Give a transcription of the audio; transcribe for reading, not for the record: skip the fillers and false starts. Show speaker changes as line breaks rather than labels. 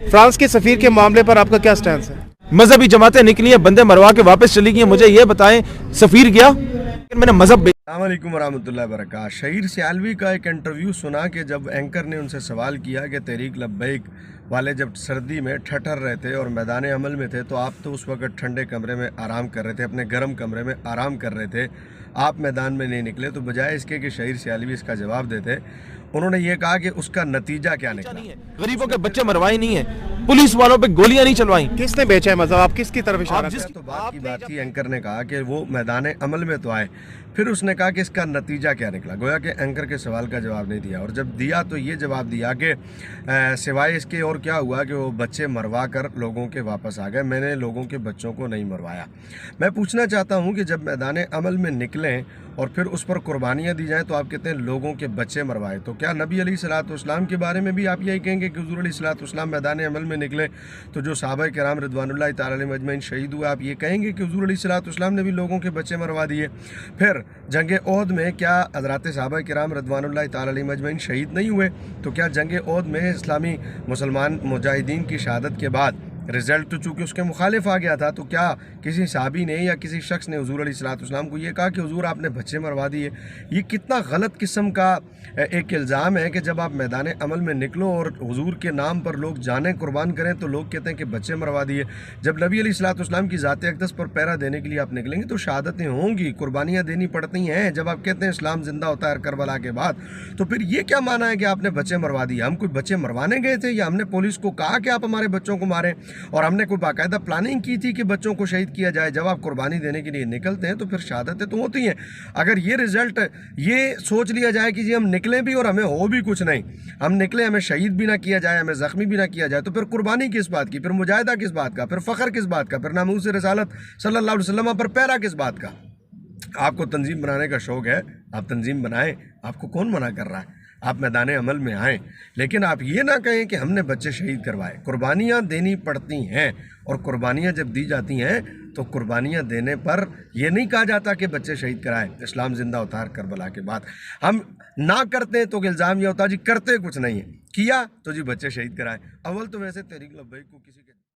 France के सफ़ीर के मामले पर आपका क्या स्टैंड है?
मजहबी जमातें निकली हैं, बंदे मरवा के वापस चली गई हैं। मुझे ये बताएं, सफ़ीर गया मैंने मजहब
अस्सलामुअलैकुम वरहमतुल्लाहि वबरकातुहू। शहीर सियालवी का एक इंटरव्यू सुना कि जब एंकर ने उनसे सवाल किया कि तहरीक लब्बैक वाले जब सर्दी में ठठर रहे थे और मैदान अमल में थे, तो आप तो उस वक्त ठंडे कमरे में आराम कर रहे थे, अपने गर्म कमरे में आराम कर रहे थे, आप मैदान में नहीं निकले। तो बजाय इसके कि शहीर सियालवी इसका जवाब देते, उन्होंने ये कहा कि उसका नतीजा क्या निकला।
गरीबों के बच्चे मरवाए नहीं है, पुलिस वालों पे गोलियां नहीं चलवाई।
किसने बेचा है मजहब? आप किसकी तरफ इशारा कर रहे हैं?
तो बात की बात थी, एंकर ने कहा कि वो मैदान अमल में तो आए, फिर उसने कहा कि इसका नतीजा क्या निकला। गोया कि एंकर के सवाल का जवाब नहीं दिया, और जब दिया तो ये जवाब दिया कि सिवाय इसके और क्या हुआ कि वो बच्चे मरवा कर लोगों के वापस आ गए, मैंने लोगों के बच्चों को नहीं मरवाया। मैं पूछना चाहता हूँ कि जब मैदान अमल में निकलें और फिर उस पर कुर्बानियाँ दी जाएँ, तो आप कहते हैं लोगों के बच्चे मरवाए, तो क्या नबी अलैहिस्सलाम के बारे में भी आप यही कहेंगे कि हुज़ूर अलैहिस्सलाम मैदान अमल में निकले तो जो सहाबा किराम रिदवानुल्लाहि ताला अलैहिम अजमईन शहीद हुए, आप ये कहेंगे कि हुज़ूर अलैहिस्सलाम ने भी लोगों के बच्चे मरवा दिए? फिर जंग ओहद में क्या हज़रात सहाबा किराम रिदवानुल्लाहि ताला अलैहिम अजमईन शहीद नहीं हुए? तो क्या जंग ओहद में इस्लामी मुसलमान मुजाहिदीन की शहादत के बाद रिज़ल्ट तो चूँकि उसके मुखालिफ आ गया था, तो क्या किसी साहबी ने या किसी शख्स ने हुज़ूर अलैहिस्सलाम को ये कहा कि हुज़ूर आपने बच्चे मरवा दिए? ये कितना गलत किस्म का एक इल्ज़ाम है कि जब आप मैदान अमल में निकलो और हुज़ूर के नाम पर लोग जानें कुर्बान करें तो लोग कहते हैं कि बच्चे मरवा दिए। जब नबी अलैहिस्सलाम की ज़ात अक़दस पर पहरा देने के लिए आप निकलेंगे तो शहादतें होंगी, कुर्बानियाँ देनी पड़ती हैं। जब आप कहते हैं इस्लाम ज़िंदा होता है करबला के बाद, तो फिर ये क्या माना है कि आपने बच्चे मरवा दिए? हम कोई बच्चे मरवाने गए थे या हमने पुलिस को कहा कि आप हमारे बच्चों को मारें और हमने कोई बाकायदा प्लानिंग की थी कि बच्चों को शहीद किया जाए? जब आप कुर्बानी देने के लिए निकलते हैं तो फिर शहादतें तो होती हैं। अगर ये रिज़ल्ट ये सोच लिया जाए कि जी हम निकले भी और हमें हो भी कुछ नहीं, हम निकले हमें शहीद भी ना किया जाए, हमें ज़ख्मी भी ना किया जाए, तो फिर कुर्बानी किस बात की, फिर मुजाहिदा किस बात का, फिर फ़ख्र किस बात का, फिर नामूस रिसालत सल्लल्लाहु अलैहि वसल्लम पर पहरा किस बात का? आपको तंजीम बनाने का शौक़ है, आप तंजीम बनाएं, आपको कौन मना कर रहा है? आप मैदान अमल में आएँ, लेकिन आप ये ना कहें कि हमने बच्चे शहीद करवाए। कुर्बानियाँ देनी पड़ती हैं, और कुर्बानियाँ जब दी जाती हैं तो कुर्बानियाँ देने पर यह नहीं कहा जाता कि बच्चे शहीद कराएं, इस्लाम ज़िंदा होता है करबला के बाद। हम ना करते हैं तो इल्ज़ाम यह होता है जी करते कुछ नहीं है, किया तो जी बच्चे शहीद कराएं। अव्वल तो वैसे तहरीक लब्बैक को किसी के